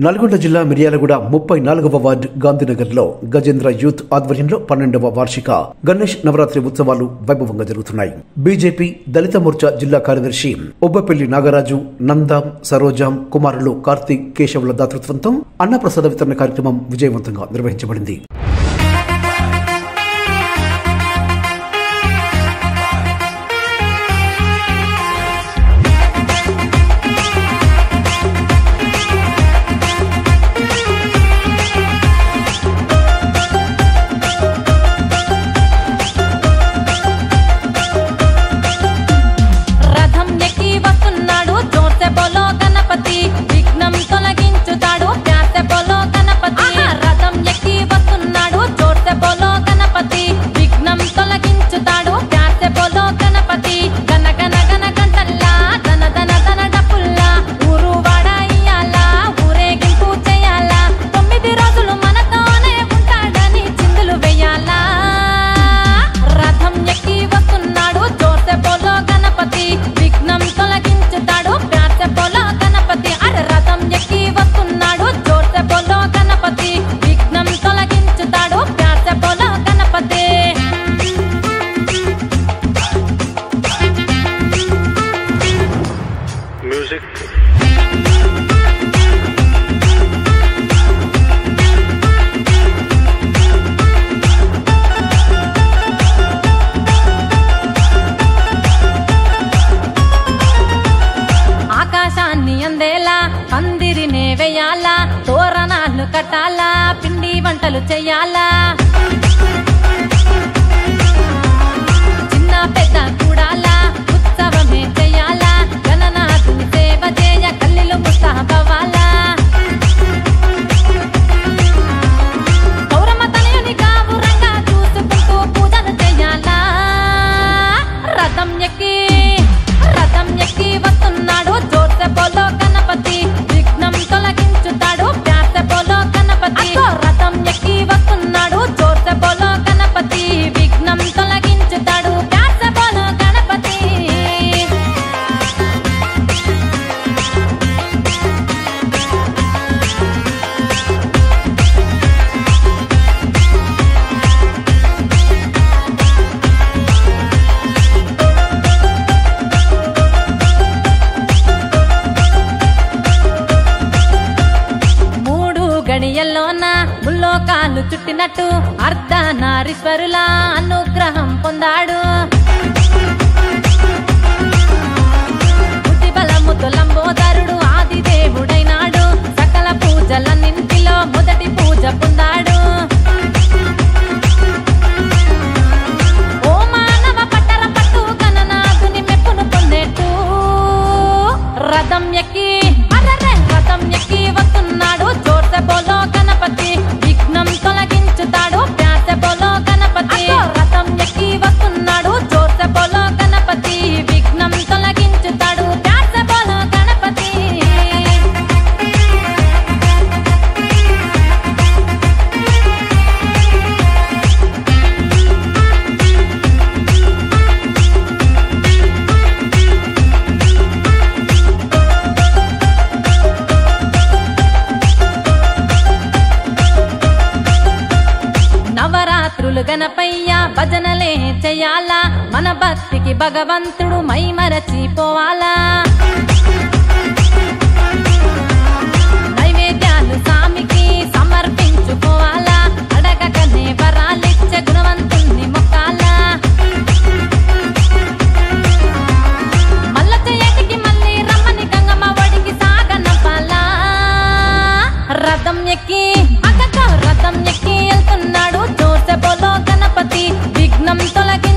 నల్గొండ జిల్లా Miryalaguda 34వ ward గాంధీనగర్లో Gajendra youth ఆధ్వర్యంలో 12వ వార్షిక గణేష్ నవరాత్రి ఉత్సవాలు వైభవంగా జరుగుతున్నాయి. బీజేపీ దళిత మోర్చా జిల్లా కార్యదర్శి ఉబ్బపెల్లి నాగరాజు, నందాం, సరోజాం కుమారులు కార్తీక్, కేశవుల దాతృత్వంతో అన్నప్రసాద వితరణ కార్యక్రమం విజయవంతంగా నిర్వహించబడింది. పందిరినే వేయాలా, తోరణాలు కట్టాలా, పిండి వంటలు చెయ్యాలా, చిన్న పెద్ద కూడాలా, ఉత్సవమే చెయ్యాలా, గణనాథుని సేవ చేయ కల్లిలు ముస్తాబవ్వాలా, గౌరమ్మ తనయుని కావురంగా చూసుకుంటూ పూజలు చెయ్యాలా. రథం ఎక్కి వస్తున్నాడు జోర్సే బోలో గణపతి, విఘ్నం తొలగించుతాడు ప్యాసే బోలో గణపతి. రథం ఎక్కి వస్తున్నాడు జోర్సే బోలో గణపతి, విఘ్నం తొలగించుతాడు ప్యాసే బోలో గణపతి. గడియల్లోన ముల్లోకాలు చుట్టినట్టు అర్ధనారీశ్వరుల అనుగ్రహం పొందాడు. బుద్ధి బలముతో లంబోదరుడు ఆదిదేవుడైనాడు. సకల పూజలన్నింటిలో మొదటి పూజ పొందాడు. ఓ మానవ పట్టర పట్టు గణనాథుని మెప్పును పొందేట్టు. రథం ఎక్కి వస్తున్నాడు జోర్సే బోలో గణపతి, విఘ్నం తొలగించుతాడు ప్యాసే బోలో గణపతి. రథం ఎక్కి వస్తున్నాడు జోర్సే బోలో గణపతి, విఘ్నం తొలగించుతాడు ప్యాసే బోలో గణపతి. నవరాత్రులు గణపయ్య భజనలే చెయ్యాలా, మన భక్తికి భగవంతుడు మై మరచిపోవాలా. నైవేద్యాలు స్వామికి సమర్పించుకోవాలా, అడగకనే వరాలిచ్చే గుణవంతుణ్ణి మొక్కాలా. మల్ల చెయ్యటికి మళ్ళీ రమ్మని గంగమ్మ ఒడికి సాగనవ్వాలా. రథం ఎక్కి వెళ్తున్నాడు జోర్సే బోలో గణపతి, విఘ్నం తొలగి